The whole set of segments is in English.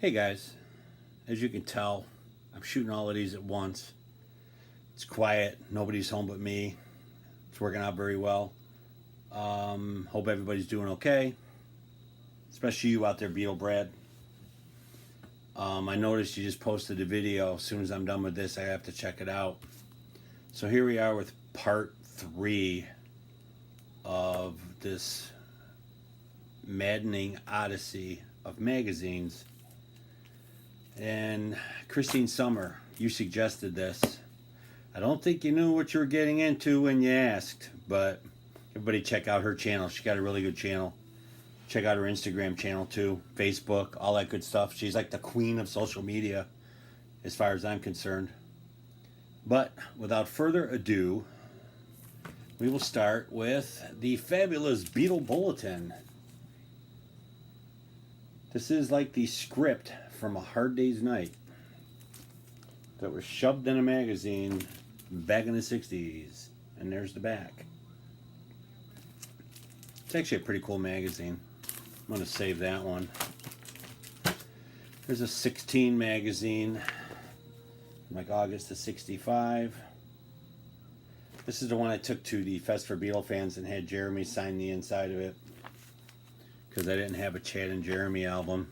Hey guys, as you can tell, I'm shooting all of these at once. It's quiet, nobody's home but me. It's working out very well. Hope everybody's doing okay, especially you out there, Beetle Brad. I noticed you just posted a video. As soon as I'm done with this, I have to check it out. So here we are with part 3 of this maddening odyssey of magazines. And Christine Summer, you suggested this. I don't think you knew what you were getting into when you asked, but everybody check out her channel. She's got a really good channel. Check out her Instagram channel too, Facebook, all that good stuff. She's like the queen of social media as far as I'm concerned. But without further ado, we will start with the fabulous Beatle Bulletin. This is like the script from A Hard Day's Night that was shoved in a magazine back in the 60s. And there's the back. It's actually a pretty cool magazine. I'm going to save that one. There's a 16 magazine, like August of 65. This is the one I took to the Fest for Beatle fans and had Jeremy sign the inside of it, because I didn't have a Chad and Jeremy album.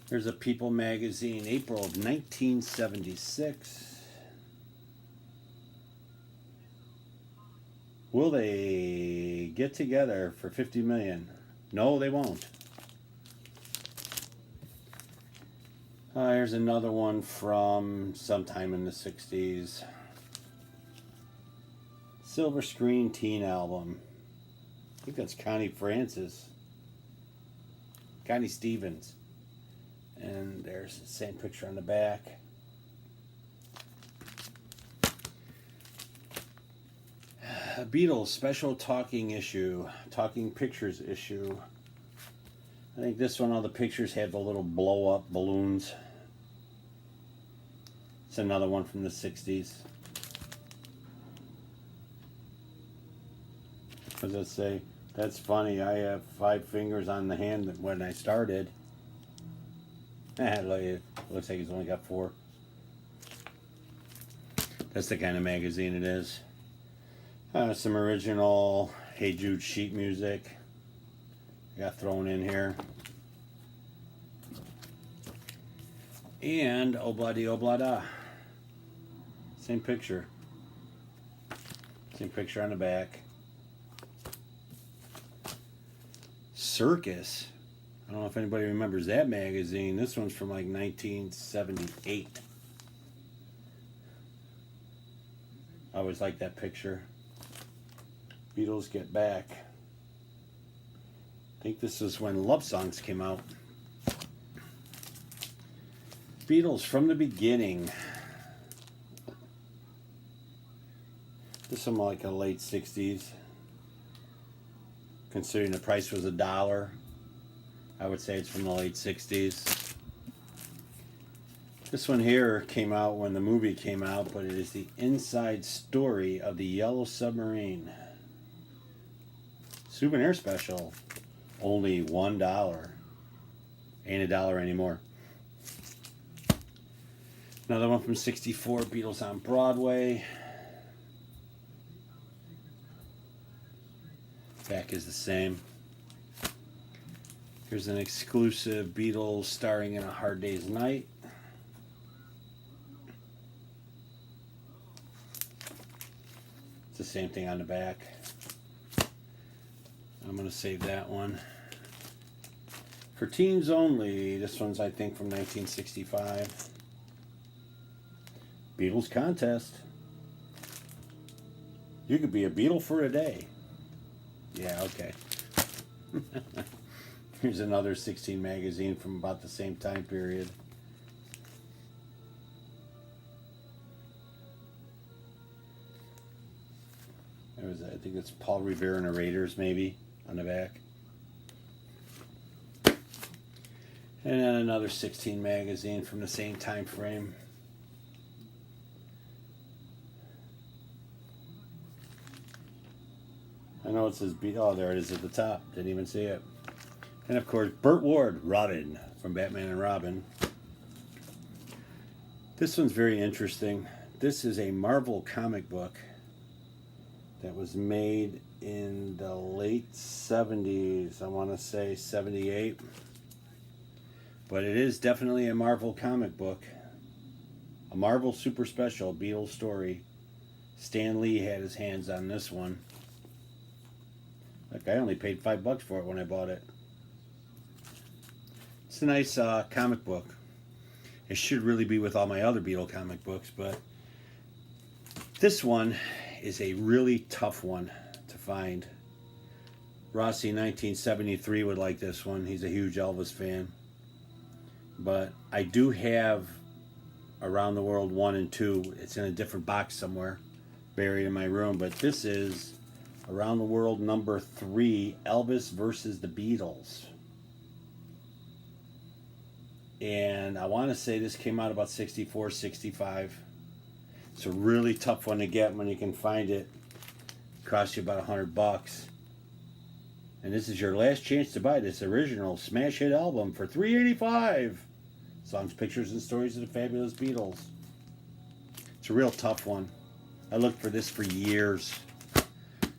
There's a People magazine, April of 1976. Will they get together for 50 million? No, they won't. Here's another one from sometime in the 60s. Silver Screen Teen album. I think that's Connie Francis. Connie Stevens. And there's the same picture on the back. A Beatles special talking issue, talking pictures issue. I think this one, all the pictures have the little blow up balloons. It's another one from the 60s. As I say, that's funny. I have 5 fingers on the hand when I started. It looks like he's only got 4. That's the kind of magazine it is. Some original Hey Jude sheet music got thrown in here. And Obladi Oblada. Same picture. Same picture on the back. Circus. I don't know if anybody remembers that magazine. This one's from like 1978. I always liked that picture. Beatles Get Back. I think this is when Love Songs came out. Beatles from the beginning. This is like a late 60s. Considering the price was $1, I would say it's from the late 60s. This one here came out when the movie came out, but it is the inside story of the Yellow Submarine. Souvenir special. Only $1. Ain't $1 anymore. Another one from 64, Beatles on Broadway. Back is the same. Here's an exclusive Beatles starring in A Hard Day's Night. It's the same thing on the back. I'm going to save that one. For teens only, this one's I think from 1965. Beatles contest. You could be a Beatle for a day. Yeah, okay. Here's another 16 magazine from about the same time period. I think it's Paul Revere and the Raiders, maybe, on the back. And then another 16 magazine from the same time frame. I know it says oh, there it is at the top. Didn't even see it. And of course, Burt Ward, Robin, from Batman and Robin. This one's very interesting. This is a Marvel comic book that was made in the late 70s. I want to say 78. But it is definitely a Marvel comic book. A Marvel Super Special Beatles story. Stan Lee had his hands on this one. Look, I only paid $5 for it when I bought it. It's a nice comic book. It should really be with all my other Beatle comic books, but this one is a really tough one to find. Rossi 1973 would like this one. He's a huge Elvis fan. But I do have Around the World 1 and 2. It's in a different box somewhere, buried in my room. But this is Around the World number 3, Elvis versus the Beatles. And I want to say this came out about 64, 65. It's a really tough one to get when you can find it. It costs you about $100. And this is your last chance to buy this original smash hit album for $3.85. Songs, pictures, and stories of the fabulous Beatles. It's a real tough one. I looked for this for years.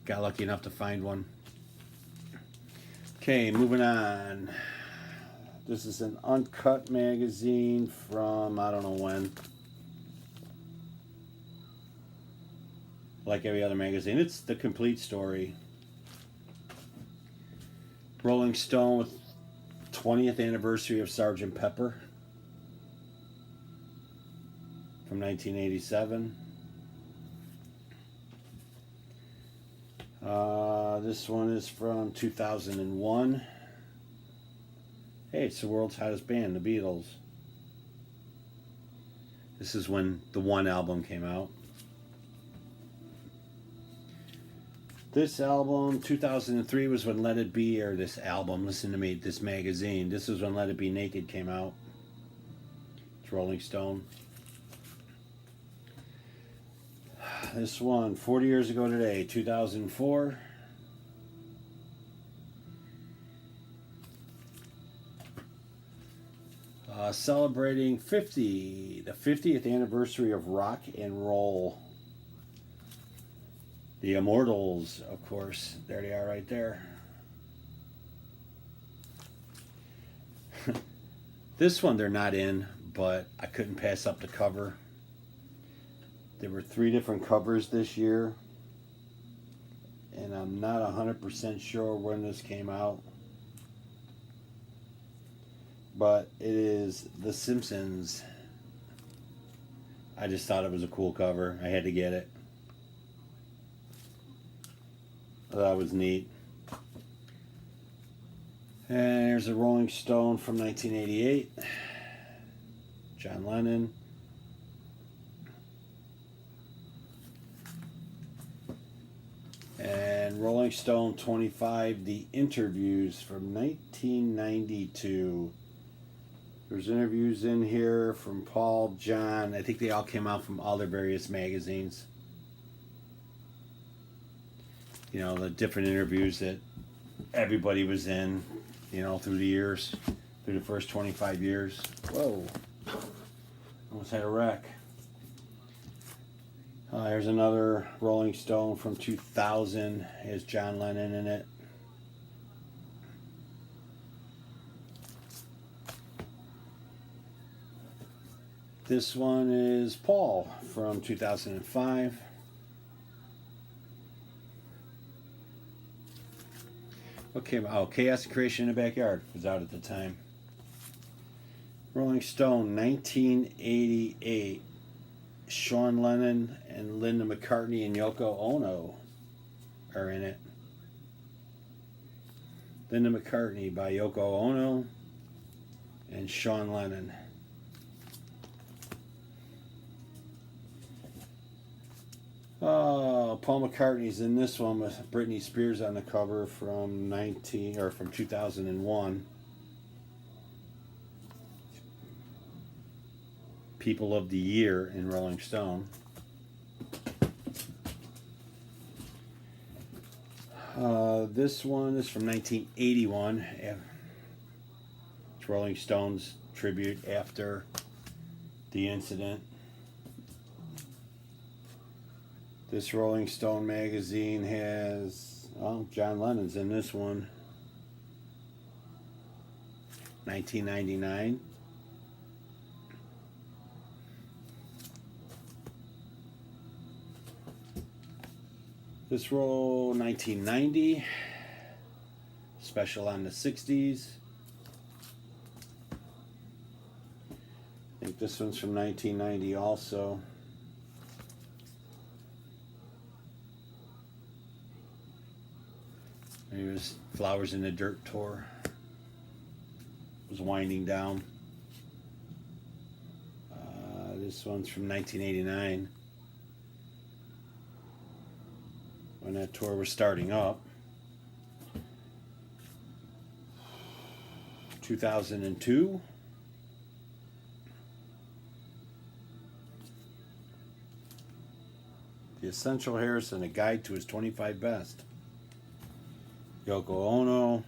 Got lucky enough to find one. Okay, moving on. This is an uncut magazine from I don't know when. Like every other magazine, it's the complete story. Rolling Stone with 20th anniversary of Sgt. Pepper from 1987. This one is from 2001. Hey, it's the world's hottest band, the Beatles. This is when the One album came out. This album, 2003, was when Let It Be, or this album, listen to me, this magazine. This is when Let It Be Naked came out. It's Rolling Stone. This one, 40 years ago today, 2004. Celebrating the 50th anniversary of rock and roll. The Immortals, of course. There they are right there. This one they're not in, but I couldn't pass up the cover. There were 3 different covers this year. And I'm not 100% sure when this came out. But it is The Simpsons. I just thought it was a cool cover. I had to get it. That was neat. And there's a Rolling Stone from 1988. John Lennon. And Rolling Stone 25, The Interviews from 1992. There's interviews in here from Paul, John. I think they all came out from all their various magazines. You know, the different interviews that everybody was in, you know, through the years, through the first 25 years. Whoa. Almost had a wreck. Here's another Rolling Stone from 2000. Has John Lennon in it. This one is Paul from 2005. Okay, oh, Chaos and Creation in the Backyard was out at the time. Rolling Stone, 1988. Sean Lennon and Linda McCartney and Yoko Ono are in it. Linda McCartney by Yoko Ono and Sean Lennon. Oh, Paul McCartney's in this one with Britney Spears on the cover from 2001. People of the Year in Rolling Stone. This one is from 1981. It's Rolling Stones tribute after the incident. This Rolling Stone magazine has, oh, John Lennon's in this one. 1999. This roll, 1990. Special on the 60s. I think this one's from 1990 also. Here's Flowers in the Dirt tour. It was winding down. This one's from 1989. When that tour was starting up. 2002. The Essential Harrison, a guide to his 25 best. Yoko Ono.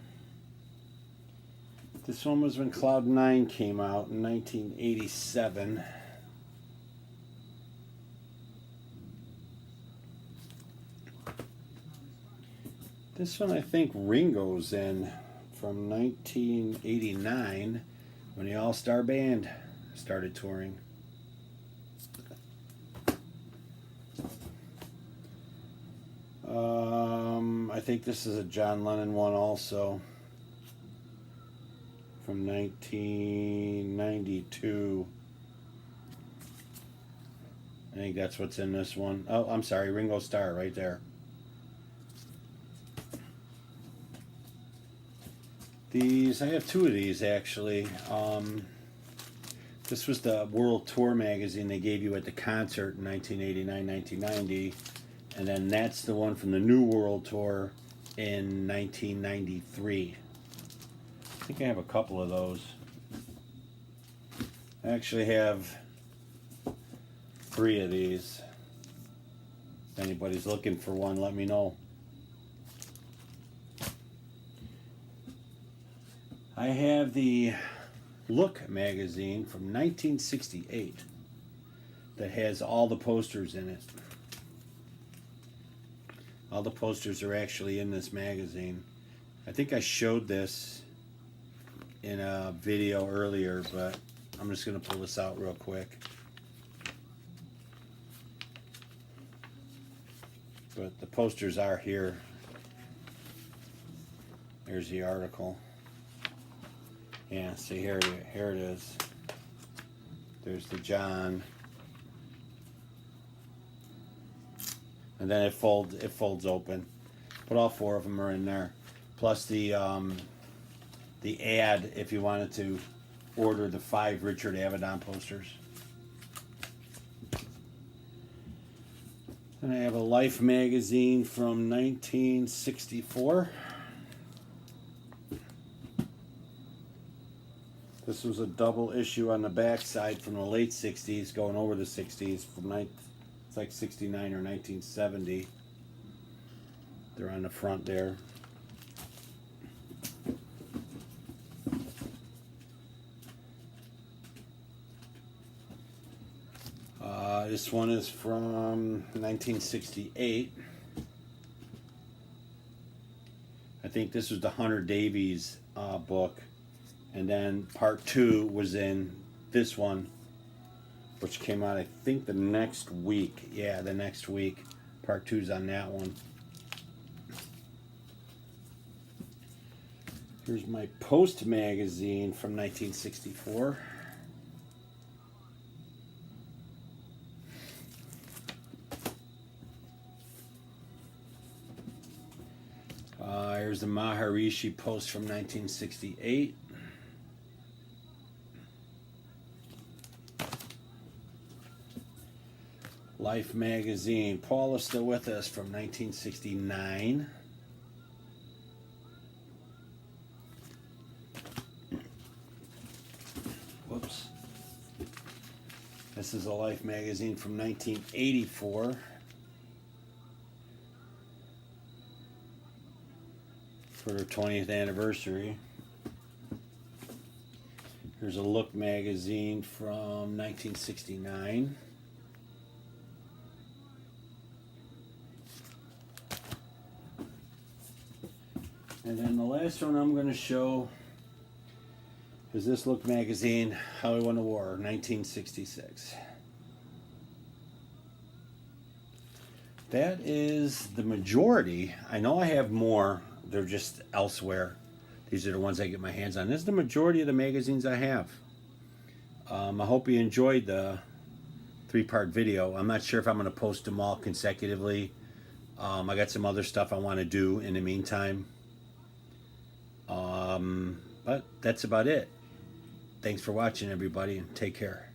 This one was when Cloud 9 came out in 1987. This one I think Ringo's in from 1989 when the All-Star Band started touring. I think this is a John Lennon one also from 1992. I think that's what's in this one. Oh, I'm sorry, Ringo Starr right there. These, I have two of these actually. This was the World Tour magazine they gave you at the concert in 1989, 1990. And then that's the one from the New World Tour in 1993. I think I have a couple of those. I actually have 3 of these. If anybody's looking for one, let me know. I have the Look magazine from 1968 that has all the posters in it. All the posters are actually in this magazine. I think I showed this in a video earlier, but I'm just going to pull this out real quick. But the posters are here. Here's the article. Yeah, see here it is. There's the John. And then it folds open. But all 4 of them are in there. Plus the ad if you wanted to order the 5 Richard Avedon posters. And I have a Life magazine from 1964. This was a double issue on the back side from the late 60s going over the 60s from it's like 69 or 1970. They're on the front there. This one is from 1968. I think this was the Hunter Davies book. And then part 2 was in this one, which came out, I think, the next week. Yeah, the next week. Part 2's on that one. Here's my Post magazine from 1964. Here's the Maharishi Post from 1968. Life magazine. Paul is still with us from 1969. Whoops. This is a Life magazine from 1984. For their 20th anniversary. Here's a Look magazine from 1969. And then the last one I'm going to show is this Look magazine, How We Won the War, 1966. That is the majority. I know I have more. They're just elsewhere. These are the ones I get my hands on. This is the majority of the magazines I have. I hope you enjoyed the 3-part video. I'm not sure if I'm going to post them all consecutively. I got some other stuff I want to do in the meantime. But that's about it. Thanks for watching, everybody, and take care.